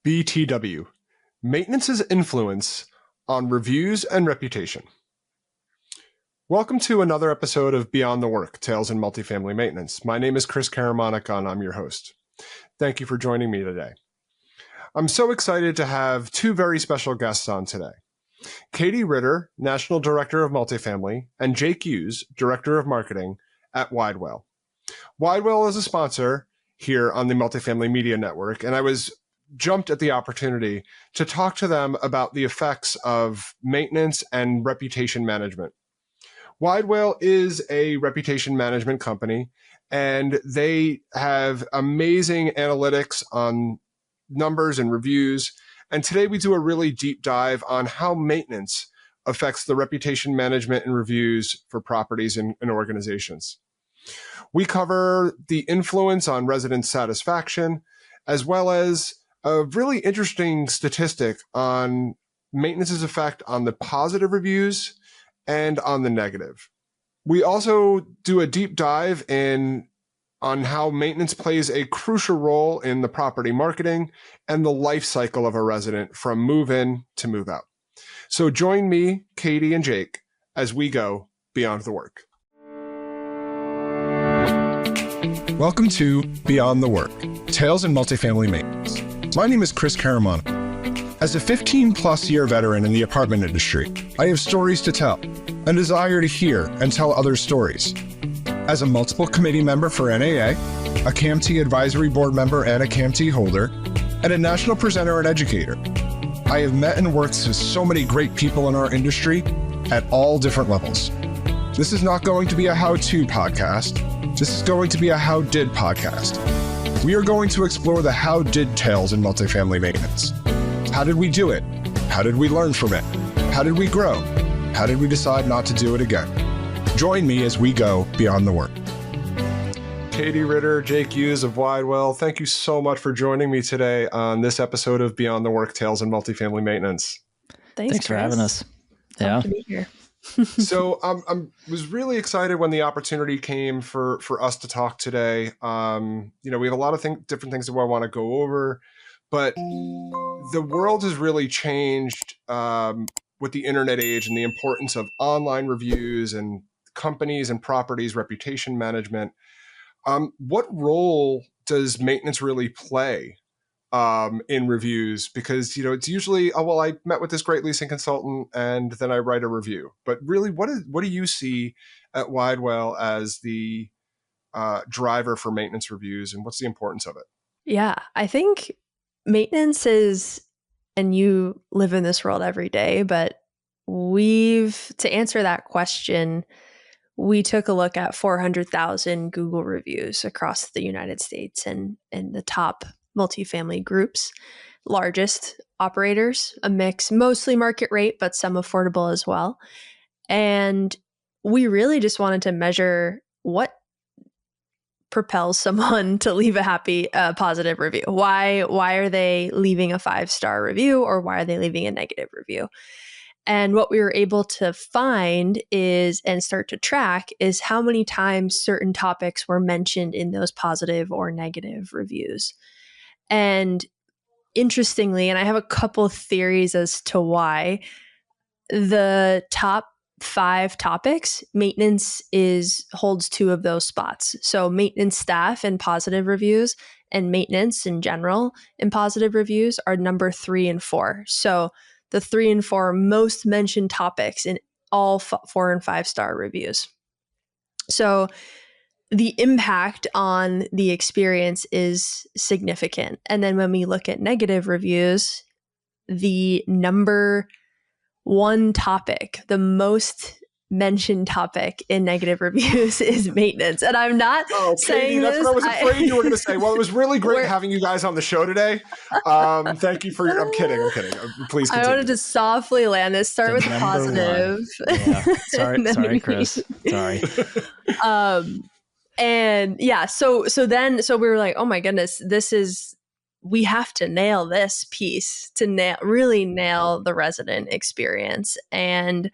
BTW, Maintenance's Influence on Reviews and Reputation. Welcome to another episode of Beyond the Work, Tales in Multifamily Maintenance. My name is Chris Karamonik and I'm your host. Thank you for joining me today. I'm so excited to have two very special guests on today. Katie Ritter, National Director of Multifamily, and Jake Hughes, Director of Marketing at Widewell. Widewell is a sponsor here on the Multifamily Media Network, and I was jumped at the opportunity to talk to them about the effects of maintenance and reputation management. Widewell is a reputation management company, and they have amazing analytics on numbers and reviews. And today we do a really deep dive on how maintenance affects the reputation management and reviews for properties and organizations. We cover the influence on resident satisfaction, as well as a really interesting statistic on maintenance's effect on the positive reviews and on the negative. We also do a deep dive on how maintenance plays a crucial role in the property marketing and the life cycle of a resident from move in to move out. So join me, Katie, and Jake as we go beyond the work. Welcome to Beyond the Work, Tales in Multifamily Maintenance. My name is Chris Karamonik. As a 15-plus year veteran in the apartment industry, I have stories to tell, a desire to hear and tell others' stories. As a multiple committee member for NAA, a CAMT advisory board member and a CAMT holder, and a national presenter and educator, I have met and worked with so many great people in our industry at all different levels. This is not going to be a how-to podcast. This is going to be a how-did podcast. We are going to explore the how-did tales in multifamily maintenance. How did we do it? How did we learn from it? How did we grow? How did we decide not to do it again? Join me as we go beyond the work. Katie Ritter, Jake Hughes of Widewell, thank you so much for joining me today on this episode of Beyond the Work, Tales in Multifamily Maintenance. Thanks for having us. Glad to be here. So I was really excited when the opportunity came for us to talk today. We have a lot of different things that I want to go over, but the world has really changed with the internet age and the importance of online reviews and companies and properties, reputation management. What role does maintenance really play in reviews? Because, it's usually, I met with this great leasing consultant and then I write a review. But really, what do you see at Widewell as the driver for maintenance reviews, and what's the importance of it? Yeah, I think maintenance is, and you live in this world every day, but to answer that question, we took a look at 400,000 Google reviews across the United States and the top multifamily groups, largest operators, a mix, mostly market rate, but some affordable as well. And we really just wanted to measure what propels someone to leave a positive review. Why are they leaving a 5-star review, or why are they leaving a negative review? And what we were able to find and start to track is how many times certain topics were mentioned in those positive or negative reviews. And interestingly, and I have a couple of theories as to why, the top 5 topics, maintenance holds 2 of those spots. So maintenance staff in positive reviews and maintenance in general in positive reviews are number 3 and 4. So the 3 and 4 most mentioned topics in all 4 and 5-star reviews. So the impact on the experience is significant. And then when we look at negative reviews, the number 1 topic, the most mentioned topic in negative reviews is maintenance. And I'm not saying that's this. What I was afraid you were going to say. Well, it was really great having you guys on the show today. Thank you for I'm kidding. Please continue. I wanted to softly land this. Start with the positive. Yeah. Sorry, Chris. Sorry. And yeah, so we were like, oh my goodness, we have to nail this piece to really nail the resident experience. And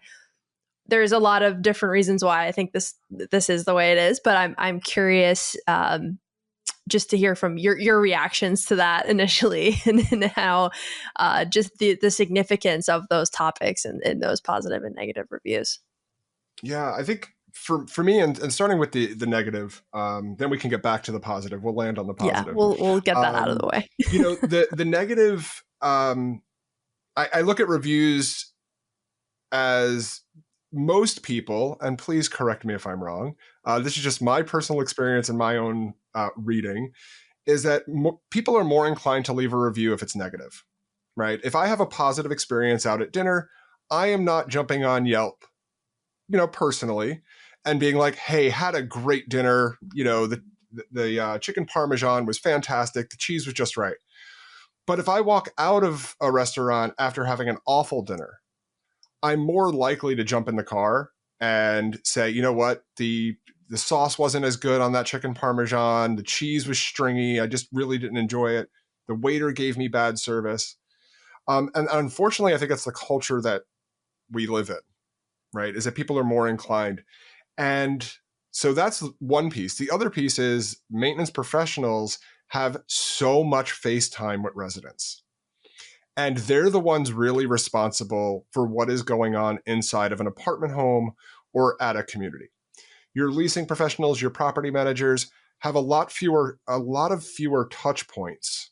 there's a lot of different reasons why I think this is the way it is, but I'm curious just to hear from your reactions to that initially, and how just the significance of those topics and those positive and negative reviews. Yeah, I think for me, and starting with the negative, then we can get back to the positive. We'll land on the positive. Yeah, we'll get that out of the way. The negative, I look at reviews as most people, and please correct me if I'm wrong, this is just my personal experience and my own reading, is that people are more inclined to leave a review if it's negative, right? If I have a positive experience out at dinner, I am not jumping on Yelp, personally, and being like, hey, had a great dinner, the chicken Parmesan was fantastic, the cheese was just right. But if I walk out of a restaurant after having an awful dinner, I'm more likely to jump in the car and say, you know what, the sauce wasn't as good on that chicken Parmesan. The cheese was stringy. I just really didn't enjoy it. The waiter gave me bad service. And unfortunately, I think that's the culture that we live in, right? Is that people are more inclined. And so that's one piece. The other piece is maintenance professionals have so much face time with residents. And they're the ones really responsible for what is going on inside of an apartment home or at a community. Your leasing professionals, your property managers have a lot of fewer touch points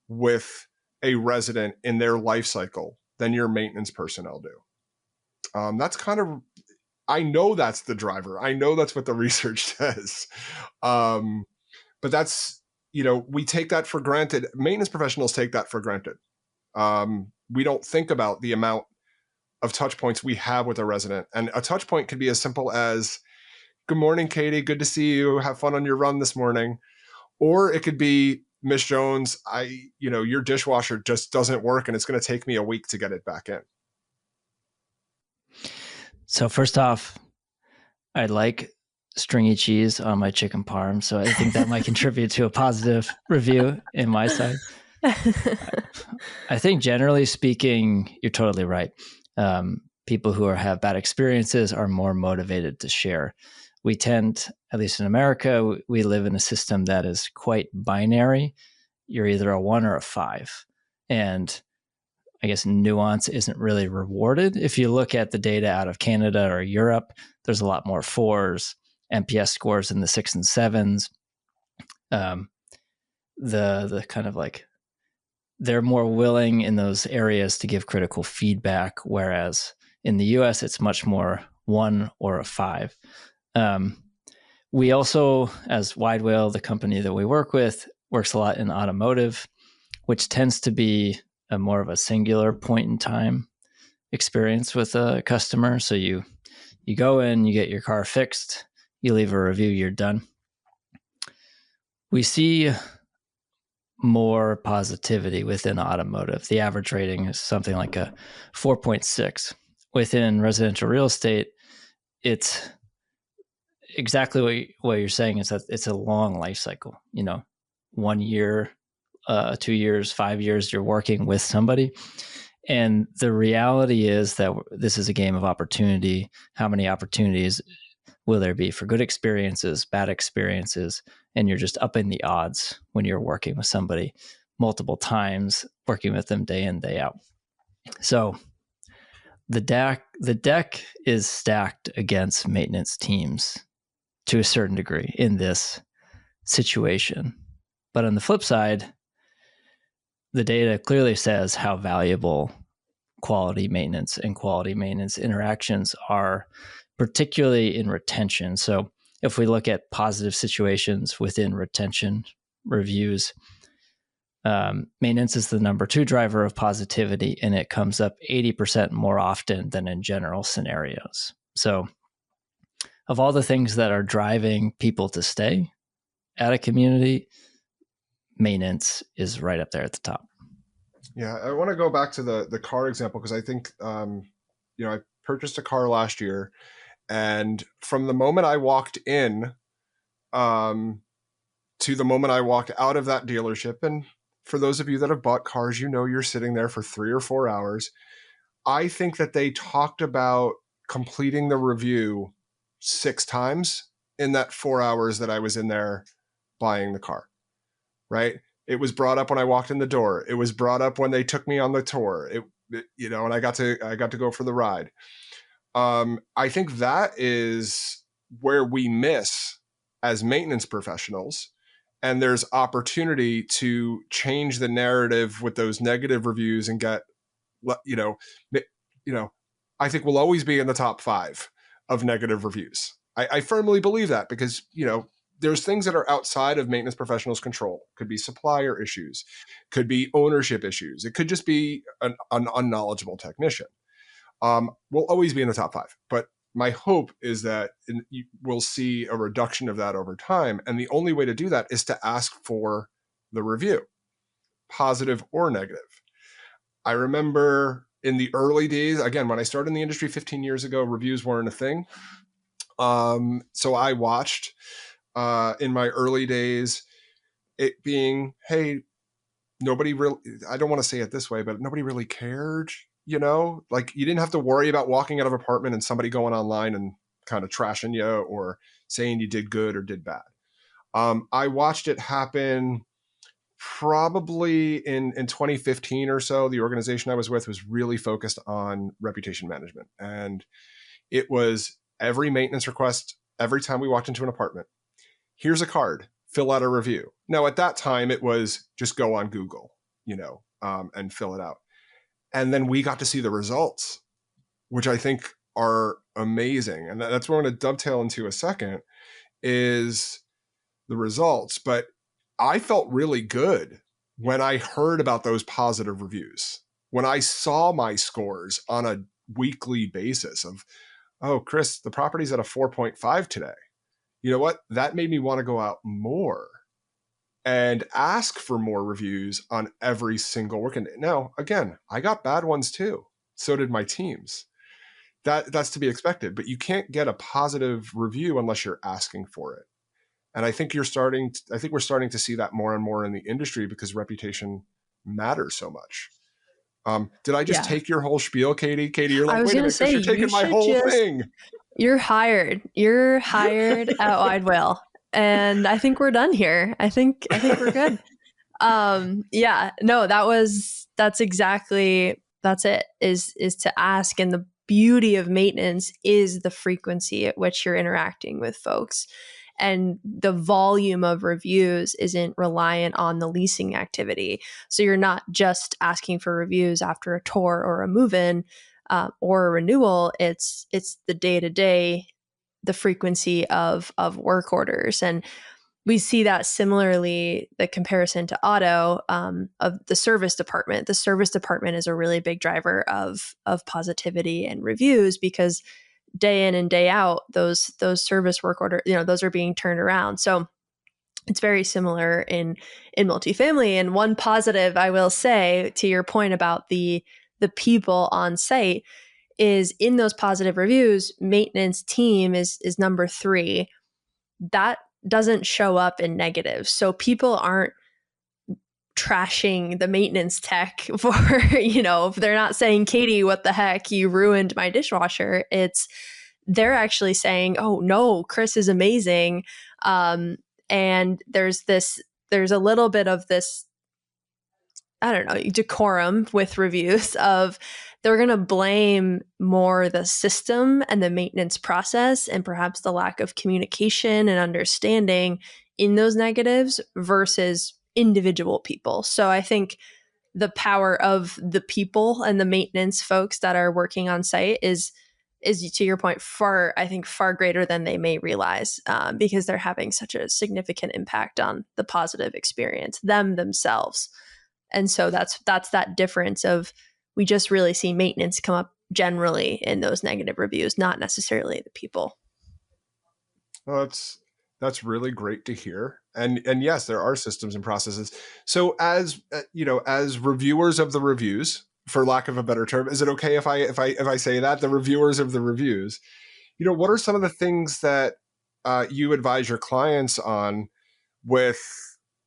with a resident in their life cycle than your maintenance personnel do. That's kind of, I know that's the driver. I know that's what the research says. But that's, we take that for granted. Maintenance professionals take that for granted. We don't think about the amount of touch points we have with a resident. And a touch point could be as simple as, good morning, Katie. Good to see you. Have fun on your run this morning. Or it could be, Miss Jones, your dishwasher just doesn't work and it's going to take me a week to get it back in. So first off, I like stringy cheese on my chicken parm. So I think that might contribute to a positive review in my side. I think generally speaking, you're totally right. People who have bad experiences are more motivated to share. We tend, at least in America, we live in a system that is quite binary. You're either a 1 or a 5. And I guess nuance isn't really rewarded. If you look at the data out of Canada or Europe, there's a lot more 4s, NPS scores in the 6 and 7s. The kind of like, they're more willing in those areas to give critical feedback, whereas in the US, it's much more 1 or a 5. We also, as Wide Whale, the company that we work with, works a lot in automotive, which tends to be a more of a singular point in time experience with a customer. So you go in, you get your car fixed, you leave a review, you're done. We see more positivity within automotive. The average rating is something like a 4.6. Within residential real estate, it's exactly what you're saying, is that it's a long life cycle. 1 year, 2 years, 5 years, you're working with somebody. And the reality is that this is a game of opportunity. How many opportunities will there be for good experiences, bad experiences? And you're just upping the odds when you're working with somebody multiple times, working with them day in, day out. So the deck is stacked against maintenance teams to a certain degree in this situation. But on the flip side, the data clearly says how valuable quality maintenance and quality maintenance interactions are, particularly in retention. So if we look at positive situations within retention reviews, maintenance is the number 2 driver of positivity, and it comes up 80% more often than in general scenarios. So of all the things that are driving people to stay at a community, maintenance is right up there at the top. Yeah, I want to go back to the car example, because I think, I purchased a car last year, and from the moment I walked in to the moment I walked out of that dealership, and for those of you that have bought cars, you're sitting there for 3 or 4 hours. I think that they talked about completing the review 6 times in that 4 hours that I was in there buying the car. right? It was brought up when I walked in the door. It was brought up when they took me on the tour. And I got to go for the ride. I think that is where we miss as maintenance professionals. And there's opportunity to change the narrative with those negative reviews and get, you know, I think we'll always be in the top 5 of negative reviews. I firmly believe that because, there's things that are outside of maintenance professionals' control. Could be supplier issues, could be ownership issues. It could just be an unknowledgeable technician. We'll always be in the top 5. But my hope is that we'll see a reduction of that over time. And the only way to do that is to ask for the review, positive or negative. I remember in the early days, again, when I started in the industry 15 years ago, reviews weren't a thing. So I watched in my early days it being, hey, nobody really, I don't want to say it this way, but nobody really cared, like you didn't have to worry about walking out of an apartment and somebody going online and kind of trashing you or saying you did good or did bad. I watched it happen probably in 2015 or so. The organization I was with was really focused on reputation management. And it was every maintenance request, every time we walked into an apartment, here's a card, fill out a review. Now, at that time, it was just go on Google, and fill it out. And then we got to see the results, which I think are amazing. And that's what I'm going to dovetail into a second is the results. But I felt really good when I heard about those positive reviews, when I saw my scores on a weekly basis of, oh, Chris, the property's at a 4.5 today. You know what? That made me want to go out more and ask for more reviews on every single working day. Now, again, I got bad ones too. So did my teams. That's to be expected, but you can't get a positive review unless you're asking for it. And I think we're starting to see that more and more in the industry because reputation matters so much. Did I just take your whole spiel, Katie? Katie, you're like, wait a minute, you're taking my whole thing. You're hired. You're hired at Wide Whale. And I think we're done here. I think we're good. That's it, is to ask. And the beauty of maintenance is the frequency at which you're interacting with folks. And the volume of reviews isn't reliant on the leasing activity. So you're not just asking for reviews after a tour or a move-in or a renewal. It's the day-to-day, the frequency of work orders. And we see that similarly, the comparison to auto of the service department. The service department is a really big driver of positivity and reviews because day in and day out, those service work order, those are being turned around. So it's very similar in multifamily. And one positive I will say to your point about the people on site is in those positive reviews, maintenance team is number 3. That doesn't show up in negatives. So people aren't trashing the maintenance tech for, if they're not saying, Katie, what the heck, you ruined my dishwasher. They're actually saying, oh no, Chris is amazing. And there's a little bit of this, I don't know, decorum with reviews of they're going to blame more the system and the maintenance process and perhaps the lack of communication and understanding in those negatives versus individual people. So I think the power of the people and the maintenance folks that are working on site is to your point, far greater than they may realize because they're having such a significant impact on the positive experience, themselves. And so that's that difference of we just really see maintenance come up generally in those negative reviews, not necessarily the people. Well, that's really great to hear. And yes, there are systems and processes. So as as reviewers of the reviews, for lack of a better term, is it okay if I say that, the reviewers of the reviews, what are some of the things that you advise your clients on with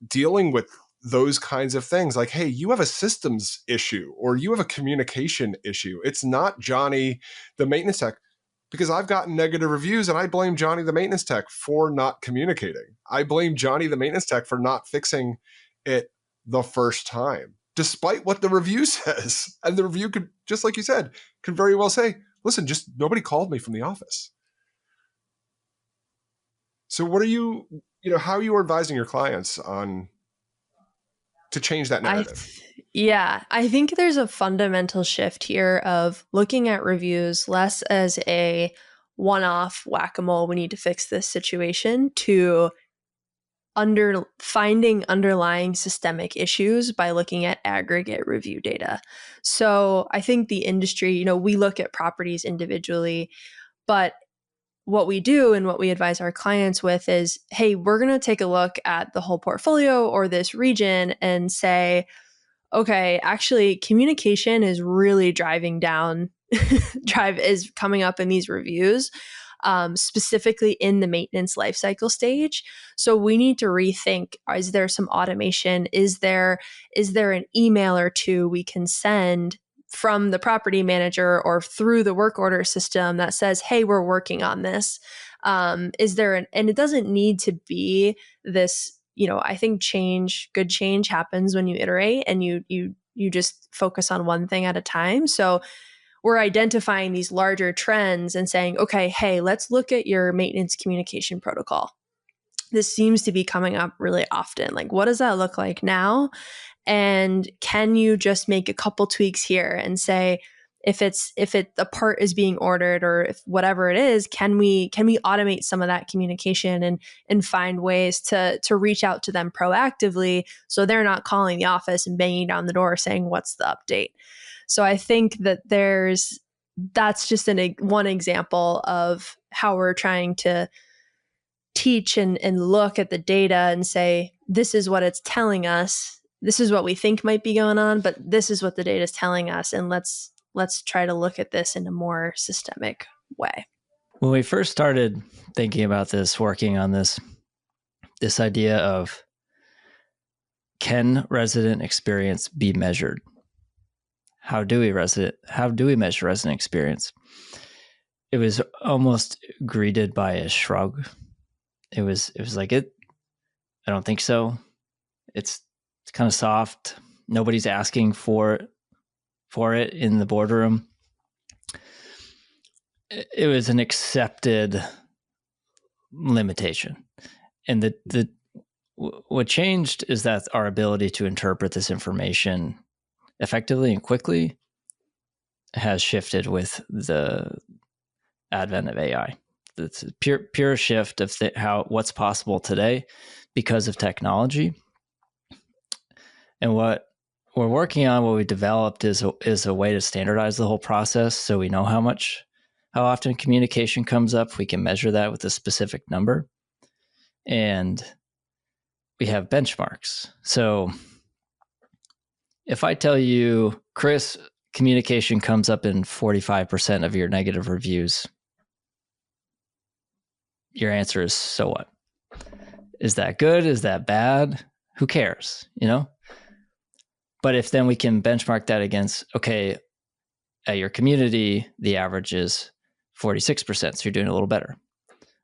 dealing with those kinds of things? Like, hey, you have a systems issue or you have a communication issue. It's not Johnny, the maintenance tech, because I've gotten negative reviews and I blame Johnny, the maintenance tech, for not communicating. I blame Johnny, the maintenance tech, for not fixing it the first time, despite what the review says. And the review could, just like you said, could very well say, listen, just nobody called me from the office. So what are you how are you advising your clients on to change that narrative? I think there's a fundamental shift here of looking at reviews less as a one-off whack-a-mole, we need to fix this situation, to finding underlying systemic issues by looking at aggregate review data. So I think the industry, we look at properties individually, but what we do and what we advise our clients with is, hey, we're going to take a look at the whole portfolio or this region and say, okay, actually communication is really driving down, is coming up in these reviews, specifically in the maintenance lifecycle stage. So we need to rethink, is there some automation? Is there an email or two we can send from the property manager or through the work order system that says, hey, we're working on this? And it doesn't need to be this, I think good change happens when you iterate and you just focus on one thing at a time. So we're identifying these larger trends and saying, okay, hey, let's look at your maintenance communication protocol. This seems to be coming up really often. Like, what does that look like now? And can you just make a couple tweaks here and say, if the part is being ordered or if whatever it is, can we automate some of that communication and find ways to reach out to them proactively so they're not calling the office and banging down the door saying, what's the update? So I think that that's just one example of how we're trying to teach and look at the data and say, this is what it's telling us. This is what we think might be going on, but this is what the data is telling us. And let's try to look at this in a more systemic way. When we first started thinking about this, working on this idea of, can resident experience be measured? How do we measure resident experience? It was almost greeted by a shrug. It was like, I don't think so. It's kind of soft. Nobody's asking for it in the boardroom. It was an accepted limitation. And what changed is that our ability to interpret this information effectively and quickly has shifted with the advent of AI. It's a pure shift of what's possible today because of technology. And what we're working on, what we developed is a way to standardize the whole process, so we know how often communication comes up. We can measure that with a specific number, and we have benchmarks. So if I tell you, Chris, communication comes up in 45% of your negative reviews, your answer is, so what? Is that good? Is that bad? Who cares? But if then we can benchmark that against, okay, at your community, the average is 46%, so you're doing a little better.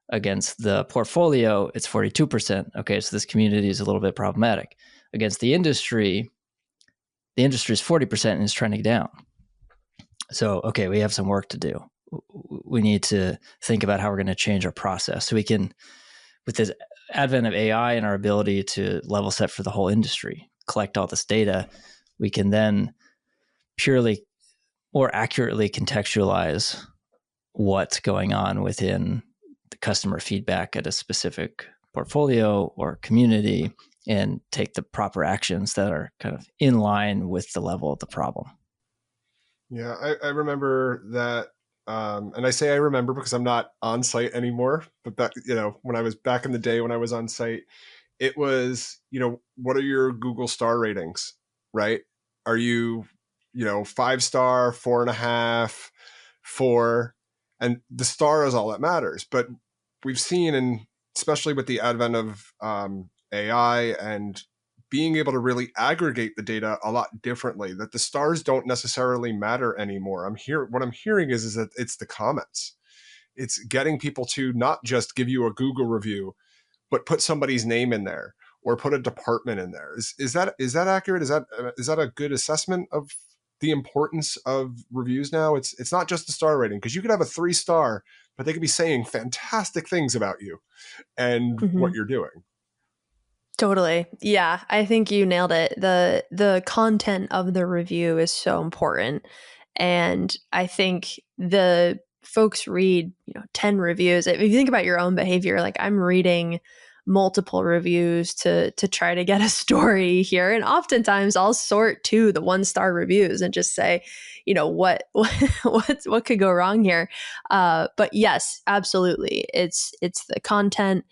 Against the portfolio, it's 42%. Okay, so this community is a little bit problematic. Against the industry is 40% and is trending down. So, okay, we have some work to do. We need to think about how we're going to change our process. So we can, with this advent of AI and our ability to level set for the whole industry, collect all this data, we can then purely more accurately contextualize what's going on within the customer feedback at a specific portfolio or community and take the proper actions that are kind of in line with the level of the problem. Yeah, I remember that. And I say I remember because I'm not on site anymore, but that, when I was back in the day when I was on site, it was, what are your Google star ratings, right? Are you, 5-star, 4.5, 4, and the star is all that matters. But we've seen, and especially with the advent of AI and being able to really aggregate the data a lot differently, that the stars don't necessarily matter anymore. What I'm hearing is that it's the comments. It's getting people to not just give you a Google review, but put somebody's name in there, or put a department in there. Is that accurate? Is that a good assessment of the importance of reviews now? It's not just a star rating, because you could have a 3-star, but they could be saying fantastic things about you and what you're doing. Totally. Yeah, I think you nailed it. The content of the review is so important. And I think the folks read, 10 reviews. If you think about your own behavior, like I'm reading multiple reviews to try to get a story here. And oftentimes I'll sort to the 1-star reviews and just say, what could go wrong here? But yes, absolutely. It's the content.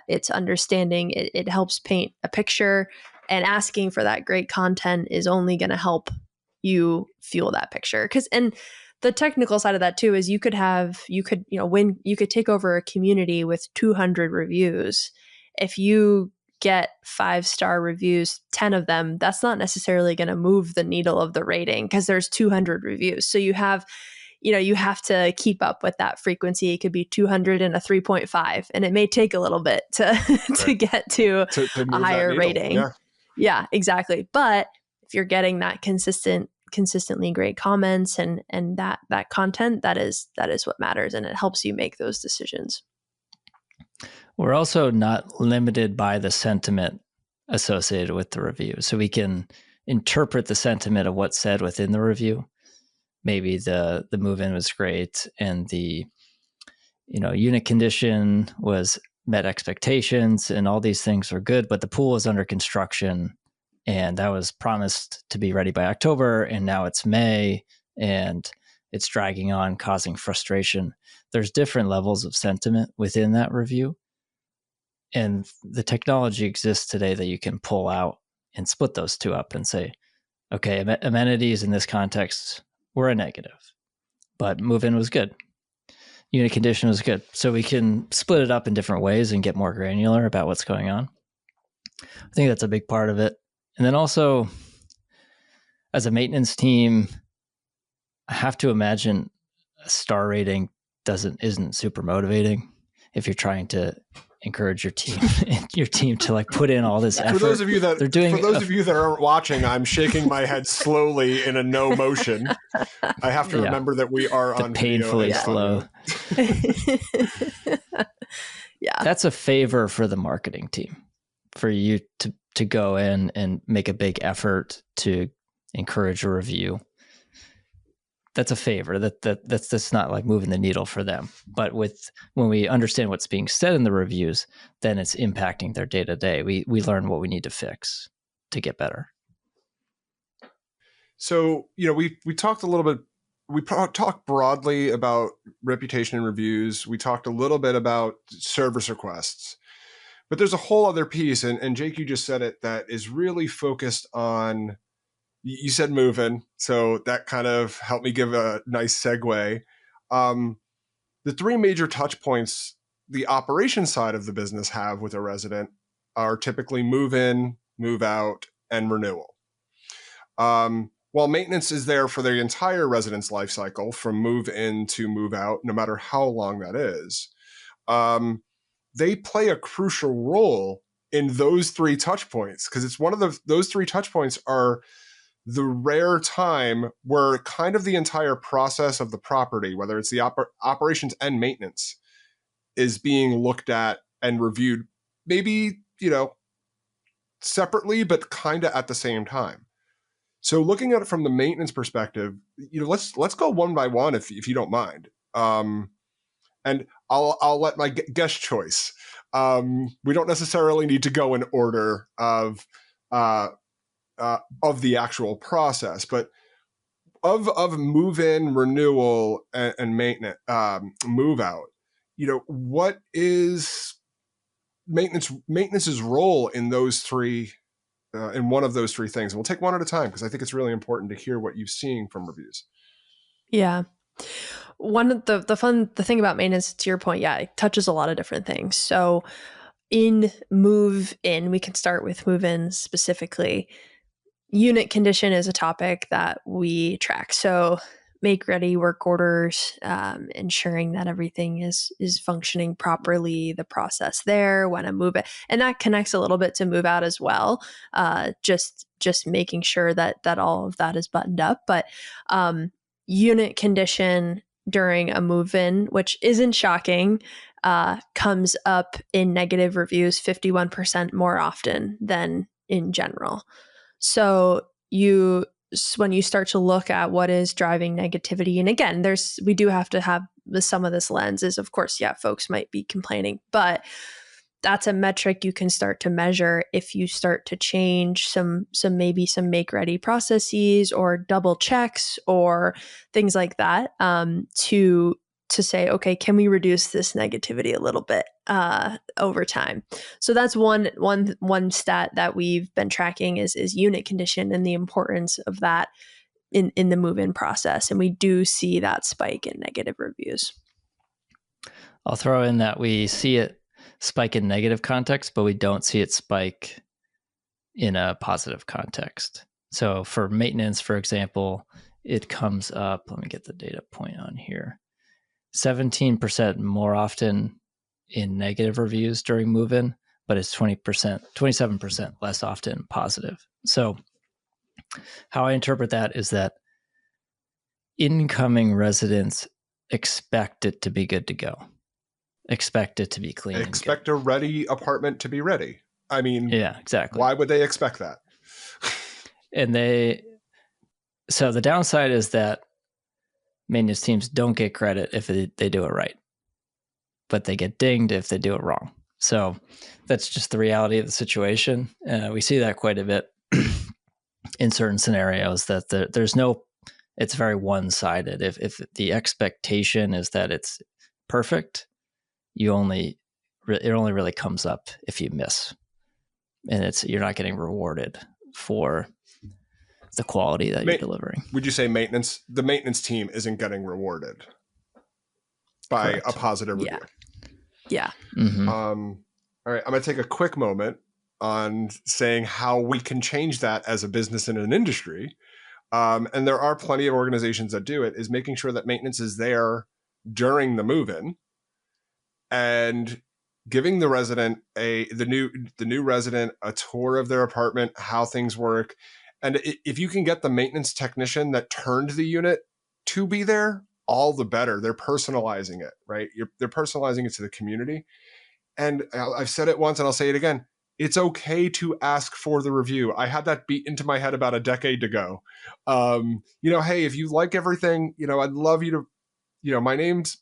It's understanding. It helps paint a picture, and asking for that great content is only going to help you fuel that picture. And the technical side of that too is you could take over a community with 200 reviews. If you get 5-star reviews, 10 of them, that's not necessarily going to move the needle of the rating because there's 200 reviews. So you have to keep up with that frequency. It could be 200 and a 3.5, and it may take a little bit to get to a higher rating. Yeah, exactly. But if you're getting that consistently great comments and that content, that is what matters, and it helps you make those decisions. We're also not limited by the sentiment associated with the review. So we can interpret the sentiment of what's said within the review. Maybe the move-in was great and the unit condition was met expectations and all these things were good, but the pool is under construction and that was promised to be ready by October, and now it's May and it's dragging on, causing frustration. There's different levels of sentiment within that review. And the technology exists today that you can pull out and split those two up and say, okay, amenities in this context were a negative, but move-in was good. Unit condition was good. So we can split it up in different ways and get more granular about what's going on. I think that's a big part of it. And then also, as a maintenance team, I have to imagine a star rating isn't super motivating if you're trying to encourage your team to like put in all this effort. For those of you that aren't watching, I'm shaking my head slowly in a no motion. I have to remember that we are on painfully slow. Yeah, that's a favor for the marketing team, for you to go in and make a big effort to encourage a review. That's a favor. That's not like moving the needle for them. But when we understand what's being said in the reviews, then it's impacting their day to day. We learn what we need to fix to get better. So we talked a little bit. We talked broadly about reputation and reviews. We talked a little bit about service requests, but there's a whole other piece, and Jake, you just said it, that is really focused on. You said move-in, so that kind of helped me give a nice segue. The 3 major touch points the operation side of the business have with a resident are typically move-in, move-out, and renewal. While maintenance is there for the entire resident's life cycle, from move-in to move-out, no matter how long that is, they play a crucial role in those 3 touch points, because it's one of those 3 touch points are the rare time where kind of the entire process of the property, whether it's the operations and maintenance, is being looked at and reviewed, maybe, separately, but kind of at the same time. So looking at it from the maintenance perspective, let's go one by one if you don't mind. And I'll let my guest choice. We don't necessarily need to go in order of the actual process, but of move-in, renewal, and maintenance, move-out, what is maintenance's role in those 3, in one of those 3 things? And we'll take one at a time, because I think it's really important to hear what you've seen from reviews. Yeah. One of the thing about maintenance, to your point, it touches a lot of different things. So in move-in, we can start with move-in specifically. Unit condition is a topic that we track. So make ready work orders, ensuring that everything is functioning properly, the process there when a move, and that connects a little bit to move out as well. Just making sure that all of that is buttoned up. But unit condition during a move-in, which isn't shocking, comes up in negative reviews 51% more often than in general. So when you start to look at what is driving negativity, and again, we do have to have some of this lens is, of course, yeah, folks might be complaining, but that's a metric you can start to measure if you start to change some make ready processes or double checks or things like that, to say, okay, can we reduce this negativity a little bit over time? So that's one stat that we've been tracking is unit condition and the importance of that in the move-in process. And we do see that spike in negative reviews. I'll throw in that we see it spike in negative context, but we don't see it spike in a positive context. So for maintenance, for example, it comes up, let me get the data point on here, 17% more often in negative reviews during move-in, but it's 27% less often positive. So how I interpret that is that incoming residents expect it to be good to go. Expect it to be clean. Expect a ready apartment to be ready. I mean, yeah, exactly. Why would they expect that? So the downside is that maintenance teams don't get credit if they do it right, but they get dinged if they do it wrong. So that's just the reality of the situation. We see that quite a bit in certain scenarios, that it's very one-sided. If the expectation is that it's perfect, it only really comes up if you miss, and you're not getting rewarded for the quality that you're delivering. Would you say the maintenance team isn't getting rewarded by Correct. a positive review? Yeah. Mm-hmm. All right, I'm going to take a quick moment on saying how we can change that as a business and an industry. And there are plenty of organizations that do it, is making sure that maintenance is there during the move-in and giving the resident the new resident a tour of their apartment, how things work. And if you can get the maintenance technician that turned the unit to be there, all the better. They're personalizing it, right? They're personalizing it to the community. And I've said it once and I'll say it again. It's okay to ask for the review. I had that beat into my head about a decade ago. Hey, if you like everything, I'd love you to, my name's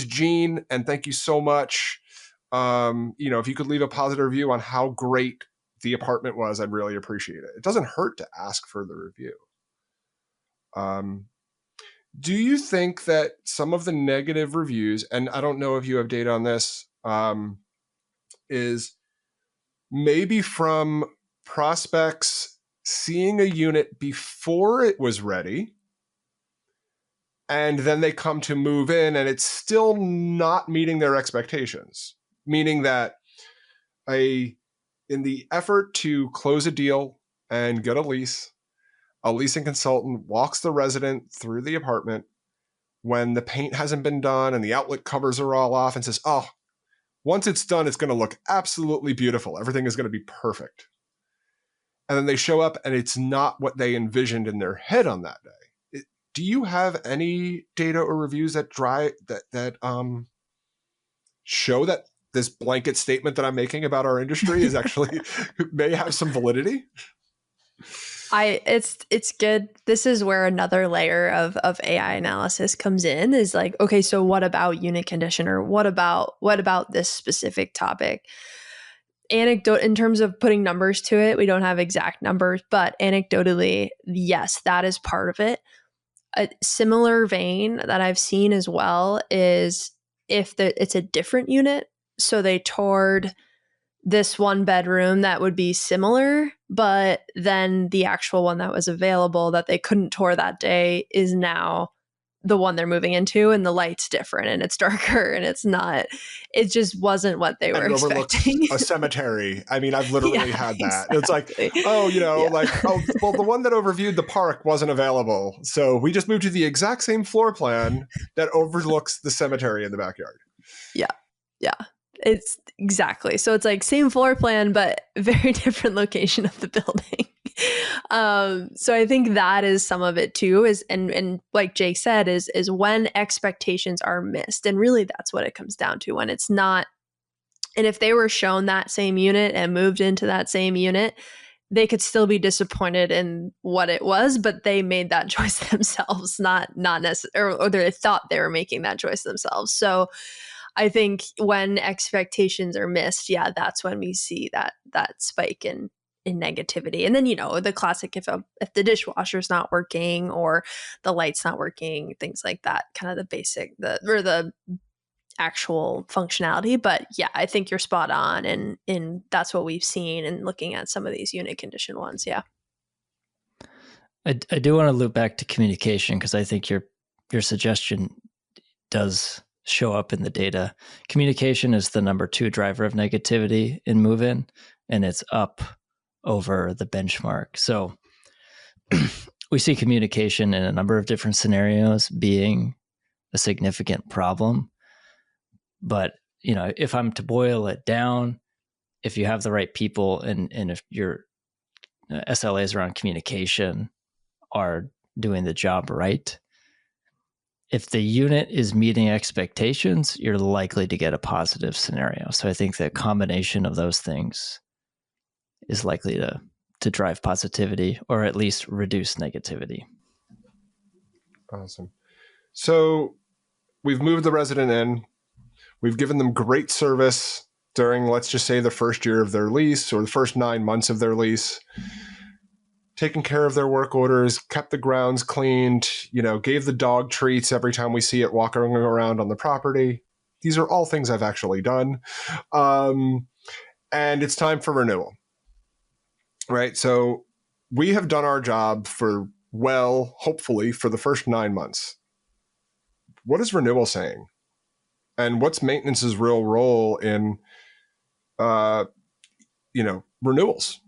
Gene, and thank you so much. If you could leave a positive review on how great the apartment was, I'd really appreciate it. It doesn't hurt to ask for the review. Do you think that some of the negative reviews, and I don't know if you have data on this, is maybe from prospects seeing a unit before it was ready, and then they come to move in and it's still not meeting their expectations? Meaning that in the effort to close a deal and get a leasing consultant walks the resident through the apartment when the paint hasn't been done and the outlet covers are all off and says, oh, once it's done, it's going to look absolutely beautiful. Everything is going to be perfect. And then they show up and it's not what they envisioned in their head on that day. Do you have any data or reviews that show that this blanket statement that I'm making about our industry is actually may have some validity? It's good. This is where another layer of AI analysis comes in, is like, okay, so what about unit condition, or what about this specific topic? Anecdote, in terms of putting numbers to it, we don't have exact numbers, but anecdotally, yes, that is part of it. A similar vein that I've seen as well is if it's a different unit, so they toured this one bedroom that would be similar, but then the actual one that was available that they couldn't tour that day is now the one they're moving into, and the light's different and it's darker and it just wasn't what they were And it overlooks expecting. a cemetery. I mean, I've literally had that. Exactly. It's like, well, the one that overviewed the park wasn't available. So we just moved to the exact same floor plan that overlooks the cemetery in the backyard. Yeah. It's exactly. So it's like same floor plan, but very different location of the building. So I think that is some of it too, is and like Jake said, is when expectations are missed. And really that's what it comes down to, when it's not. And if they were shown that same unit and moved into that same unit, they could still be disappointed in what it was, but they made that choice themselves, not necessarily, or they thought they were making that choice themselves. So I think when expectations are missed, that's when we see that spike in negativity. And then, the classic, if the dishwasher's not working or the light's not working, things like that, kind of the basic, the actual functionality. But I think you're spot on. And that's what we've seen in looking at some of these unit condition ones. Yeah. I do want to loop back to communication, because I think your suggestion does show up in the data. Communication is the number 2 driver of negativity in move-in, and it's up over the benchmark. So we see communication in a number of different scenarios being a significant problem. But, if I'm to boil it down, if you have the right people and if your SLAs around communication are doing the job right, if the unit is meeting expectations, you're likely to get a positive scenario. So I think the combination of those things is likely to drive positivity, or at least reduce negativity. Awesome. So we've moved the resident in. We've given them great service during, let's just say, the first year of their lease or the first 9 months of their lease. Taken care of their work orders, kept the grounds cleaned, gave the dog treats every time we see it walking around on the property. These are all things I've actually done. And it's time for renewal, right? So we have done our job hopefully for the first 9 months. What is renewal saying? And what's maintenance's real role in, renewals?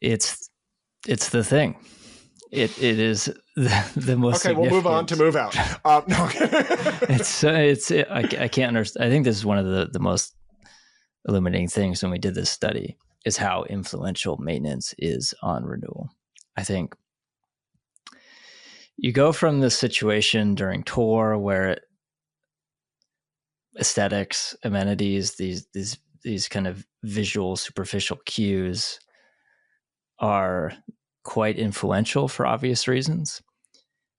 It's the thing. It is the most. Okay, we'll move on to move out. No. I can't understand. I think this is one of the most illuminating things when we did this study, is how influential maintenance is on renewal. I think you go from the situation during tour where aesthetics, amenities, these kind of visual, superficial cues are quite influential for obvious reasons.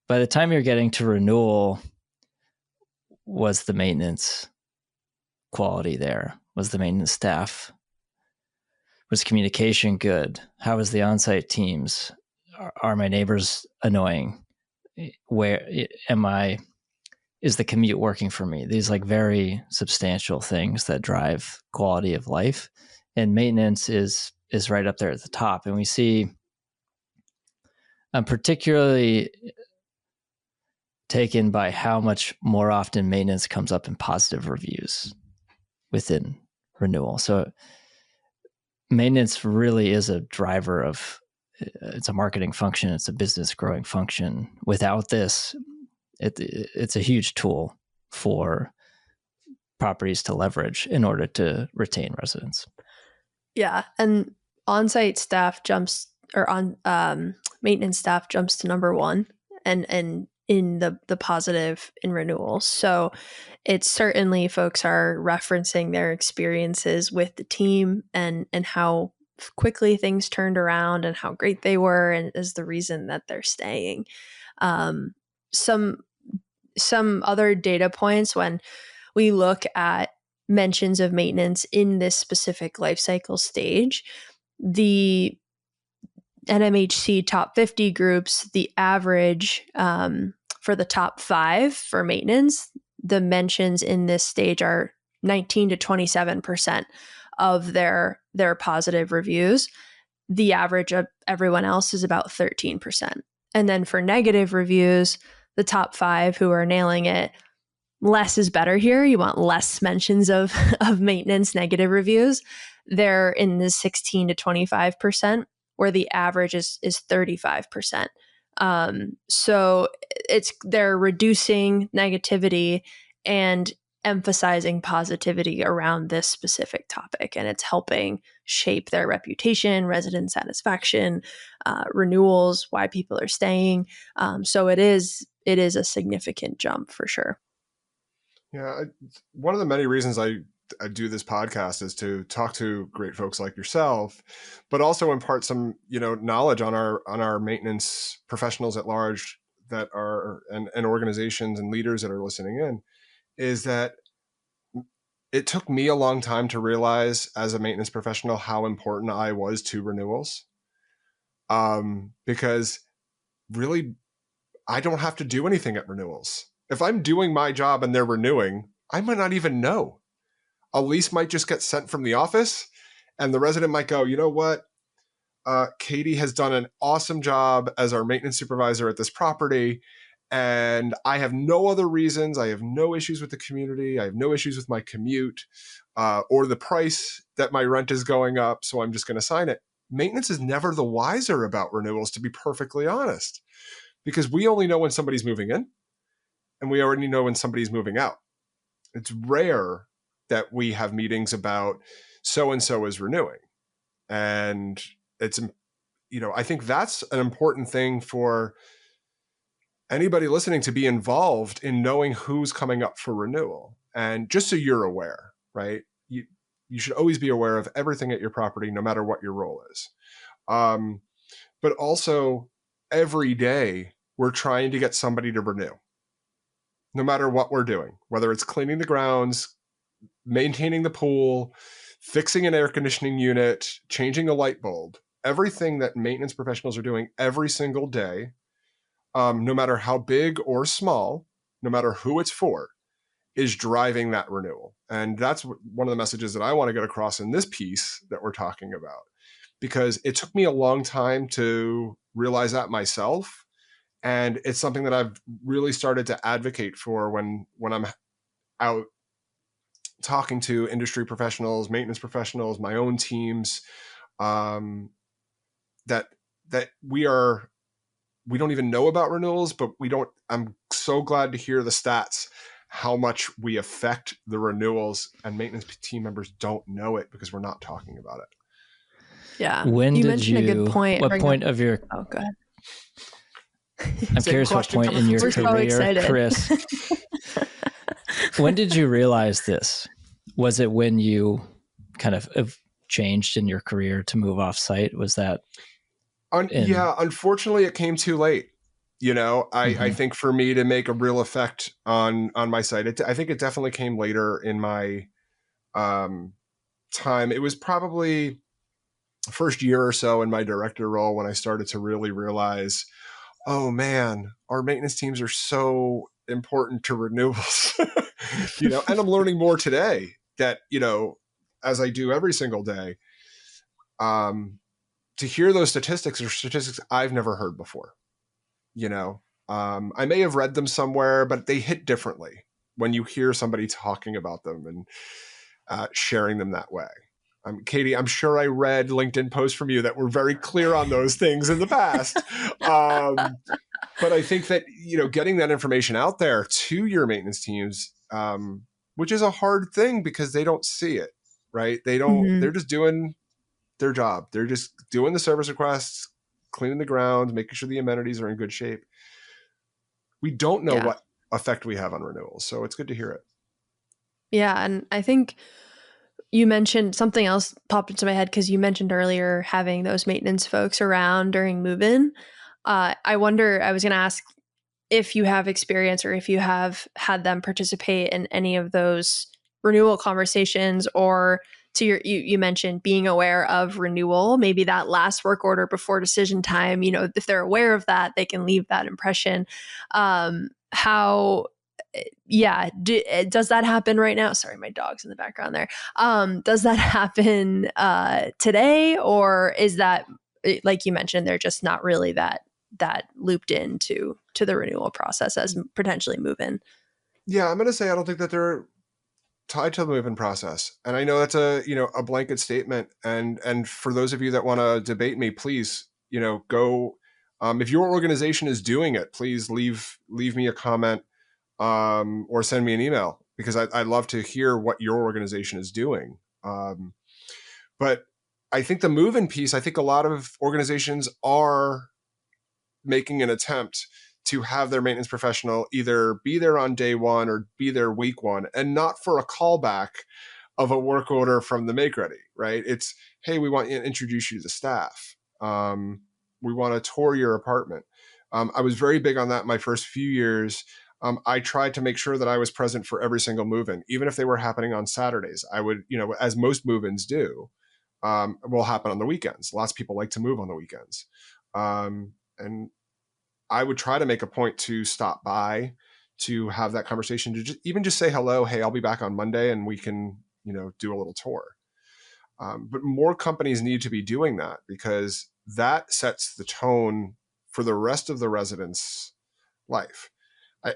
By the time you're getting to renewal, was the maintenance quality there? Was the maintenance staff? Was communication good? How was the on-site teams? Are my neighbors annoying? Where am I? Is the commute working for me? These very substantial things that drive quality of life, and maintenance is right up there at the top. And we see, I'm particularly taken by how much more often maintenance comes up in positive reviews within renewal. So maintenance really is a driver of, it's a marketing function, it's a business growing function. Without this, it's a huge tool for properties to leverage in order to retain residents. Yeah, and on-site staff maintenance staff jumps to number 1, and in the positive in renewals. So it's certainly folks are referencing their experiences with the team and how quickly things turned around and how great they were, and is the reason that they're staying. Some other data points when we look at mentions of maintenance in this specific life cycle stage, the NMHC top 50 groups, the average for the top 5 for maintenance, the mentions in this stage are 19 to 27% of their positive reviews. the average of everyone else is about 13%. And then for negative reviews, the top 5 who are nailing it, less is better here. You want less mentions of maintenance negative reviews. They're in the 16 to 25%, where the average is 35%. So they're reducing negativity and emphasizing positivity around this specific topic, and it's helping shape their reputation, resident satisfaction, renewals, why people are staying. So it is a significant jump for sure. Yeah, one of the many reasons I do this podcast is to talk to great folks like yourself, but also impart some knowledge on our maintenance professionals at large that are and organizations and leaders that are listening in. Is that it took me a long time to realize as a maintenance professional how important I was to renewals, because really I don't have to do anything at renewals. If I'm doing my job and they're renewing, I might not even know. A lease might just get sent from the office and the resident might go, you know what? Katie has done an awesome job as our maintenance supervisor at this property. And I have no other reasons. I have no issues with the community. I have no issues with my commute or the price that my rent is going up. So I'm just going to sign it. Maintenance is never the wiser about renewals, to be perfectly honest, because we only know when somebody's moving in and we already know when somebody's moving out. It's rare that we have meetings about so-and-so is renewing. And it's, I think that's an important thing for anybody listening to be involved in knowing who's coming up for renewal. And just so you're aware, right? You should always be aware of everything at your property, no matter what your role is. But also every day we're trying to get somebody to renew, no matter what we're doing, whether it's cleaning the grounds, maintaining the pool, fixing an air conditioning unit, changing a light bulb, everything that maintenance professionals are doing every single day, no matter how big or small, no matter who it's for, is driving that renewal. And that's one of the messages that I want to get across in this piece that we're talking about, because it took me a long time to realize that myself. And it's something that I've really started to advocate for when I'm out talking to industry professionals, maintenance professionals, my own teams, that we don't even know about renewals, but I'm so glad to hear the stats, how much we affect the renewals, and maintenance team members don't know it because we're not talking about it. Yeah. When you did mentioned you, a good point. what point of your, oh, go ahead. I'm curious what point in your career, Chris, when did you realize this? Was it when you kind of changed in your career to move off site? Was that? Yeah, unfortunately, it came too late. I think for me to make a real effect on my site, I think it definitely came later in my time. It was probably first year or so in my director role when I started to really realize, oh man, our maintenance teams are so important to renewals. And I'm learning more today that, as I do every single day, to hear those statistics are statistics I've never heard before. I may have read them somewhere, but they hit differently when you hear somebody talking about them and sharing them that way. Katie, I'm sure I read LinkedIn posts from you that were very clear on those things in the past. But I think that, getting that information out there to your maintenance teams, which is a hard thing because they don't see it, right? They're just doing their job. They're just doing the service requests, cleaning the grounds, making sure the amenities are in good shape. We don't know what effect we have on renewals. So it's good to hear it. Yeah. And I think you mentioned something else popped into my head because you mentioned earlier having those maintenance folks around during move-in. I wonder, I was going to ask if you have experience or if you have had them participate in any of those renewal conversations, or you mentioned being aware of renewal, maybe that last work order before decision time, if they're aware of that, they can leave that impression. How yeah, does that happen right now? Sorry, my dog's in the background there. Does that happen today, or is that, like you mentioned, they're just not really that looped into the renewal process as potentially move in? Yeah, I'm going to say I don't think that they're tied to the move-in process. And I know that's a blanket statement. And for those of you that want to debate me, please, go. If your organization is doing it, please leave me a comment or send me an email, because I'd love to hear what your organization is doing. But I think the move-in piece, I think a lot of organizations are making an attempt to have their maintenance professional either be there on day one or be there week one, and not for a callback of a work order from the make ready, right? It's, hey, we want to introduce you to the staff. We want to tour your apartment. I was very big on that my first few years. I tried to make sure that I was present for every single move-in, even if they were happening on Saturdays. I would, as most move-ins do, will happen on the weekends. Lots of people like to move on the weekends. And I would try to make a point to stop by, to have that conversation, to just say hello. Hey, I'll be back on Monday and we can, do a little tour. But more companies need to be doing that, because that sets the tone for the rest of the residents' life.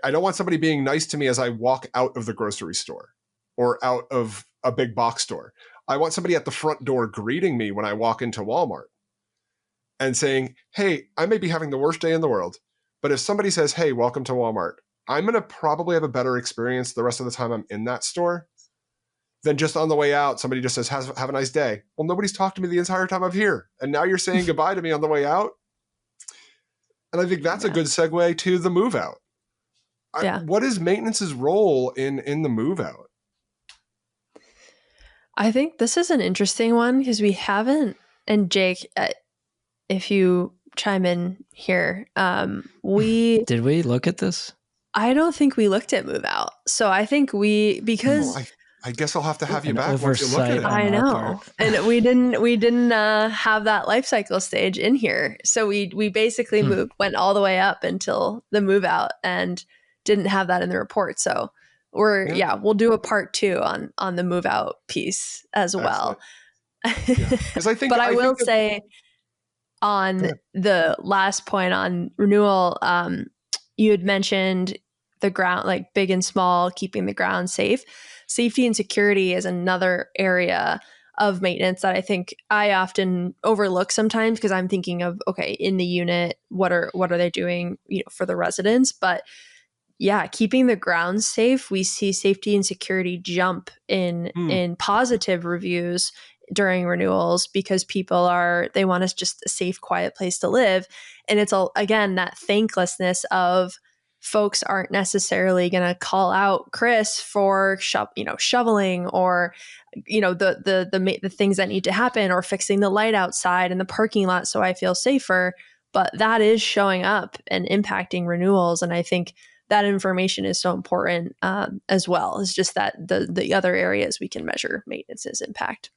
I don't want somebody being nice to me as I walk out of the grocery store or out of a big box store. I want somebody at the front door greeting me when I walk into Walmart and saying, hey, I may be having the worst day in the world, but if somebody says, hey, welcome to Walmart, I'm going to probably have a better experience the rest of the time I'm in that store than just on the way out. Somebody just says, have a nice day. Well, nobody's talked to me the entire time I'm here, and now you're saying goodbye to me on the way out. And I think that's a good segue to the move out. What is maintenance's role in the move out? I think this is an interesting one, because we haven't, and Jake, if you chime in here, did we look at this? I don't think we looked at move out. So I think because I guess I'll have to have you back once you look at it. I know. And we didn't have that life cycle stage in here. So we basically went all the way up until the move out and didn't have that in the report. So we'll do a part 2 on the move out piece as well. Because I think, but I will say on the last point on renewal, you had mentioned the ground, like big and small, keeping the ground safe. Safety and security is another area of maintenance that I think I often overlook sometimes, because I'm thinking of, okay, in the unit, what are they doing, for the residents? But yeah, keeping the ground safe, we see safety and security jump in positive reviews during renewals, because they want us just a safe, quiet place to live. And it's again, that thanklessness of folks aren't necessarily going to call out Chris for shoveling or the things that need to happen, or fixing the light outside in the parking lot so I feel safer. But that is showing up and impacting renewals. And I think that information is so important as well. It's just that the other areas we can measure maintenance's impact.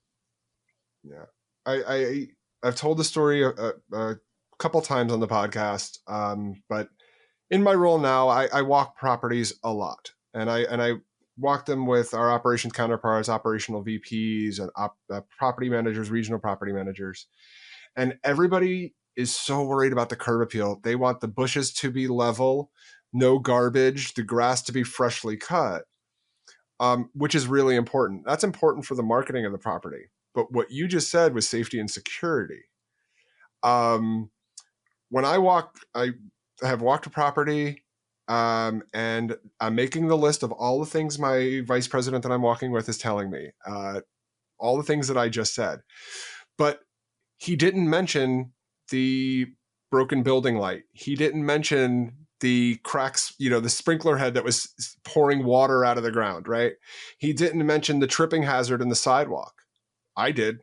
Yeah, I've told the story a couple times on the podcast, but in my role now, I walk properties a lot, and I walk them with our operations counterparts, operational VPs, and property managers, regional property managers, and everybody is so worried about the curb appeal. They want the bushes to be level, no garbage, the grass to be freshly cut, which is really important. That's important for the marketing of the property. But what you just said was safety and security. When I have walked a property, and I'm making the list of all the things my vice president that I'm walking with is telling me, all the things that I just said. But he didn't mention the broken building light. He didn't mention the cracks, the sprinkler head that was pouring water out of the ground, right? He didn't mention the tripping hazard in the sidewalk. I did.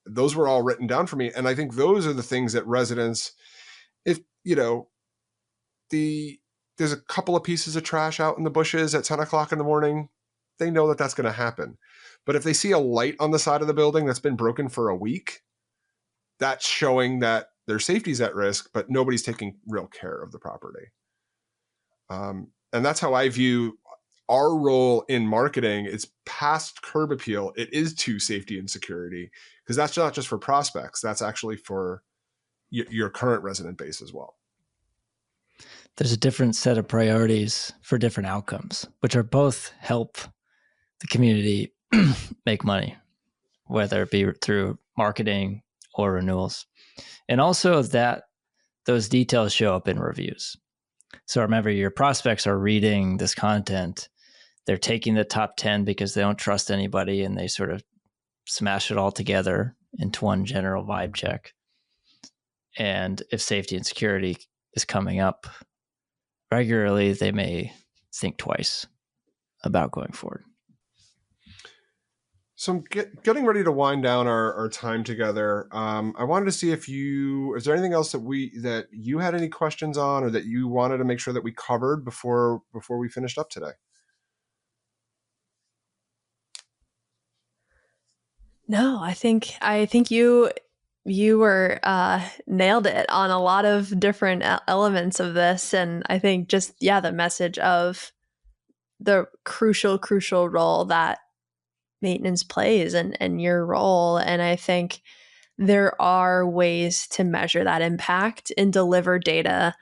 Those were all written down for me. And I think those are the things that residents, if, there's a couple of pieces of trash out in the bushes at 10 o'clock in the morning, they know that that's going to happen. But if they see a light on the side of the building that's been broken for a week, that's showing that their safety's at risk, but nobody's taking real care of the property. And that's how I view our role in marketing is past curb appeal. It is to safety and security, because that's not just for prospects. That's actually for your current resident base as well. There's a different set of priorities for different outcomes, which are both help the community make money, whether it be through marketing or renewals. And also that those details show up in reviews. So remember, your prospects are reading this content. They're taking the top 10 because they don't trust anybody, and they sort of smash it all together into one general vibe check. And if safety and security is coming up regularly, they may think twice about going forward. So I'm getting ready to wind down our time together. I wanted to see if is there anything else that you had any questions on, or that you wanted to make sure that we covered before we finished up today? No, I think you were nailed it on a lot of different elements of this, and I think just the message of the crucial role that maintenance plays and your role. And I think there are ways to measure that impact and deliver data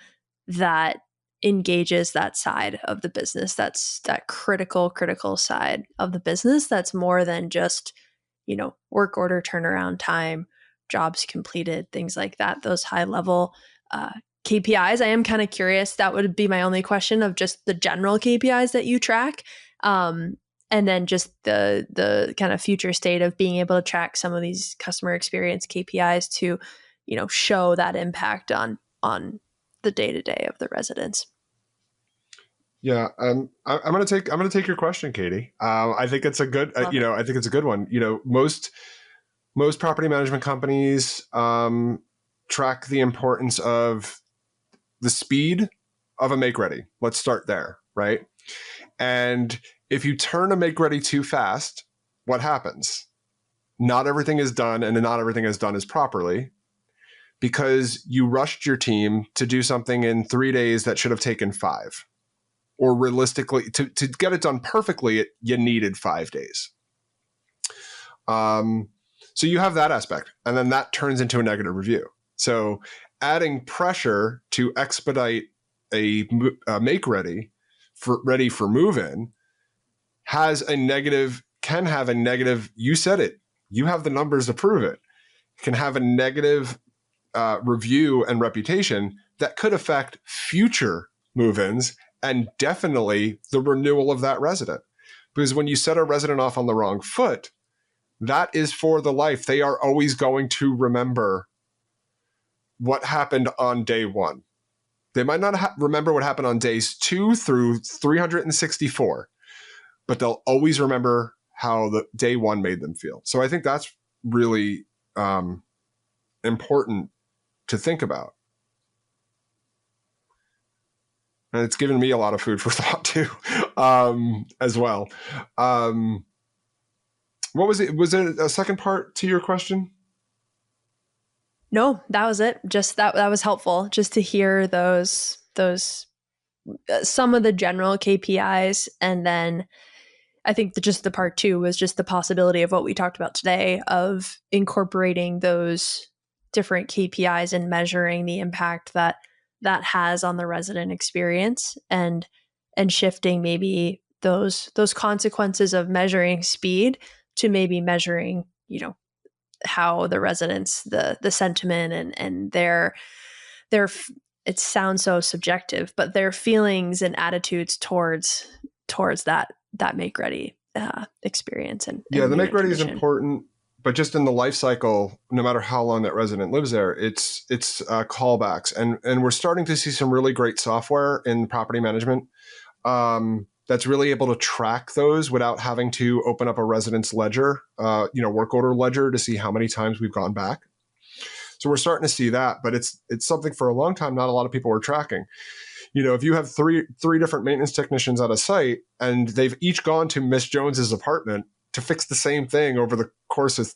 that engages that side of the business. That's that critical side of the business. That's more than just, work order turnaround time, jobs completed, things like that, those high level KPIs. I am kind of curious. That would be my only question, of just the general KPIs that you track. And then just the kind of future state of being able to track some of these customer experience KPIs to, show that impact on the day-to-day of the residents. Yeah, I'm gonna take your question, Katie. I think it's a good, I think it's a good one. Most property management companies track the importance of the speed of a make ready. Let's start there, right? And if you turn a make ready too fast, what happens? Not everything is done, and not everything is done as properly, because you rushed your team to do something in 3 days that should have taken 5. Or realistically, to get it done perfectly, you needed 5 days. So you have that aspect, and then that turns into a negative review. So adding pressure to expedite a make ready for move-in can have a negative, you said it, you have the numbers to prove it, can have a negative review and reputation that could affect future move-ins, and definitely the renewal of that resident. Because when you set a resident off on the wrong foot, that is for the life. They are always going to remember what happened on day 1. They might not remember what happened on days 2 through 364, but they'll always remember how the day 1 made them feel. So I think that's really important to think about. And it's given me a lot of food for thought too, as well. What was it? Was there a second part to your question? No, that was it. Just that was helpful, just to hear those some of the general KPIs. And then I think just the part 2 was just the possibility of what we talked about today, of incorporating those different KPIs and measuring the impact that has on the resident experience, and shifting maybe those consequences of measuring speed to maybe measuring, how the residents, the sentiment and their it sounds so subjective, but their feelings and attitudes towards that make ready experience. And the make ready is important. But just in the life cycle, no matter how long that resident lives there, it's callbacks, and we're starting to see some really great software in property management that's really able to track those without having to open up a resident's ledger, work order ledger, to see how many times we've gone back. So we're starting to see that, but it's something for a long time not a lot of people were tracking. If you have three different maintenance technicians at a site, and they've each gone to Miss Jones's apartment to fix the same thing over the course of,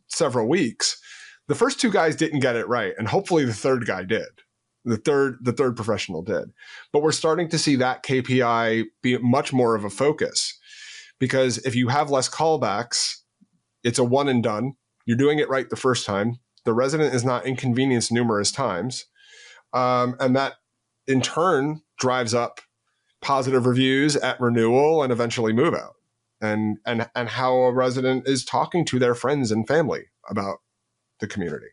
several weeks, the first 2 guys didn't get it right. And hopefully the third guy did. The third professional did. But we're starting to see that KPI be much more of a focus, because if you have less callbacks, it's a one and done. You're doing it right the first time. The resident is not inconvenienced numerous times. And that in turn drives up positive reviews at renewal and eventually move out. And how a resident is talking to their friends and family about the community.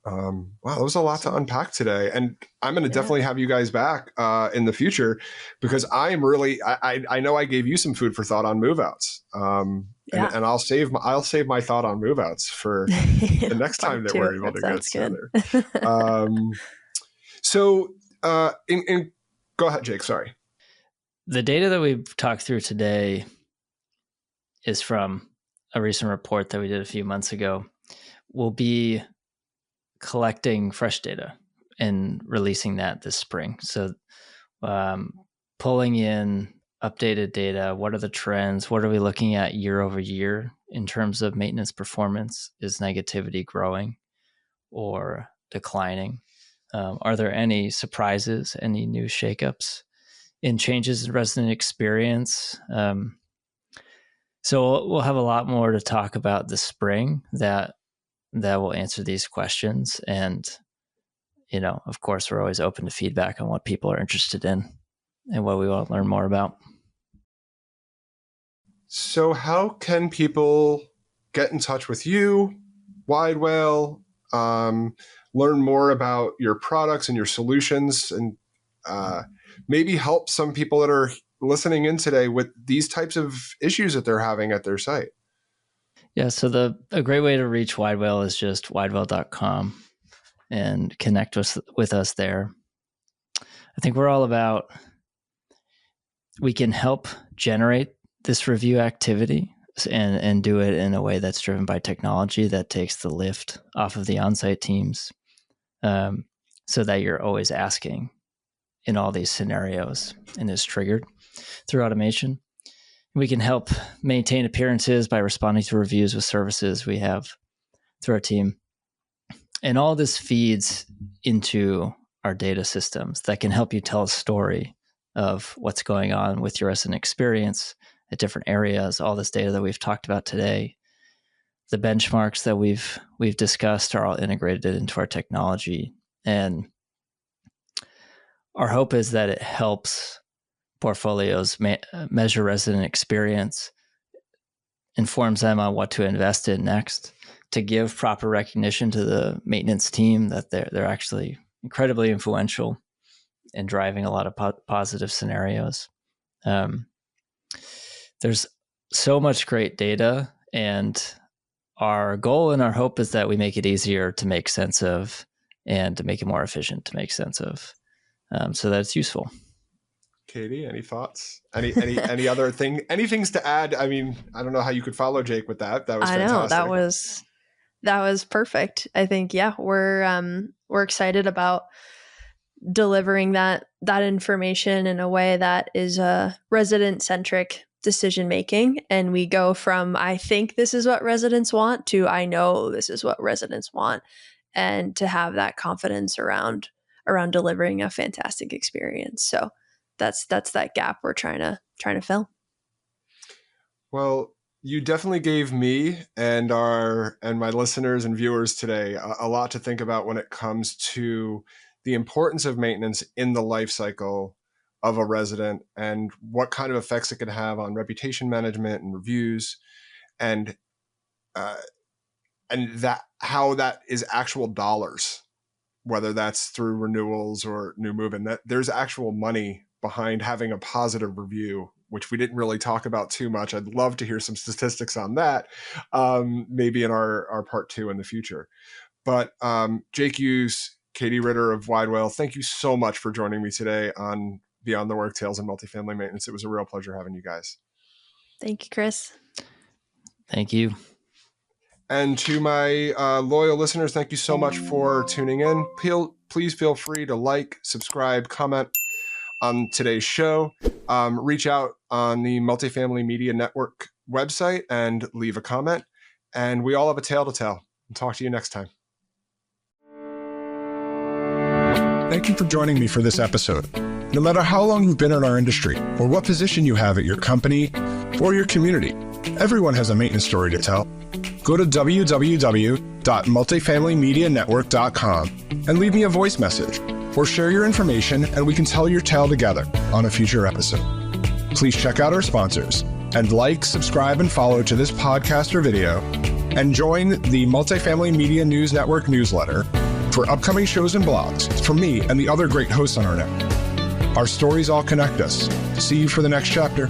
Wow, that was a lot to unpack today. And I'm going to definitely have you guys back in the future, because I'm really, I know I gave you some food for thought on move outs. And I'll save my thought on move outs for the next time that we're able to get together. Go ahead, Jake, sorry. The data that we've talked through today is from a recent report that we did a few months ago. We'll be collecting fresh data and releasing that this spring. So pulling in updated data, what are the trends? What are we looking at year over year in terms of maintenance performance? Is negativity growing or declining? Are there any surprises, any new shakeups in changes in resident experience? So we'll have a lot more to talk about this spring that will answer these questions. And, of course, we're always open to feedback on what people are interested in and what we want to learn more about. So how can people get in touch with you, Widewell, learn more about your products and your solutions, and maybe help some people that are listening in today with these types of issues that they're having at their site? Yeah, so a great way to reach Widewell is just widewell.com and connect with us there. I think we're all about, we can help generate this review activity and do it in a way that's driven by technology that takes the lift off of the on-site teams, so that you're always asking in all these scenarios and is triggered through automation. We can help maintain appearances by responding to reviews with services we have through our team. And all this feeds into our data systems that can help you tell a story of what's going on with your resident experience at different areas. All this data that we've talked about today, the benchmarks that we've discussed, are all integrated into our technology. And our hope is that it helps portfolios measure resident experience, informs them on what to invest in next, to give proper recognition to the maintenance team that they're actually incredibly influential in driving a lot of positive scenarios. There's so much great data, and our goal and our hope is that we make it easier to make sense of and to make it more efficient to make sense of, so that it's useful. Katie, any thoughts? Any other thing? Any things to add? I mean, I don't know how you could follow Jake with that. That was fantastic. I know that was perfect. I think, we're excited about delivering that information in a way that is resident centric decision making, and we go from I think this is what residents want to I know this is what residents want, and to have that confidence around delivering a fantastic experience. So that's that gap we're trying to fill. Well, you definitely gave me and my listeners and viewers today a lot to think about when it comes to the importance of maintenance in the life cycle of a resident, and what kind of effects it can have on reputation management and reviews, and that how that is actual dollars, whether that's through renewals or new move-in, that there's actual money behind having a positive review, which we didn't really talk about too much. I'd love to hear some statistics on that, maybe in our part 2 in the future. But Jake Hughes, Katie Ritter of Widewell, thank you so much for joining me today on Beyond the Work, Tales in Multifamily Maintenance. It was a real pleasure having you guys. Thank you, Chris. Thank you. And to my loyal listeners, thank you so much for tuning in. Please feel free to like, subscribe, comment on today's show. Reach out on the Multifamily Media Network website and leave a comment. And we all have a tale to tell. I'll talk to you next time. thank you for joining me for this episode. No matter how long you've been in our industry or what position you have at your company or your community, everyone has a maintenance story to tell. Go to www.multifamilymedianetwork.com and leave me a voice message or share your information and we can tell your tale together on a future episode. Please check out our sponsors and like, subscribe, and follow to this podcast or video, and join the Multifamily Media News Network newsletter for upcoming shows and blogs from me and the other great hosts on our network. Our stories all connect us. See you for the next chapter.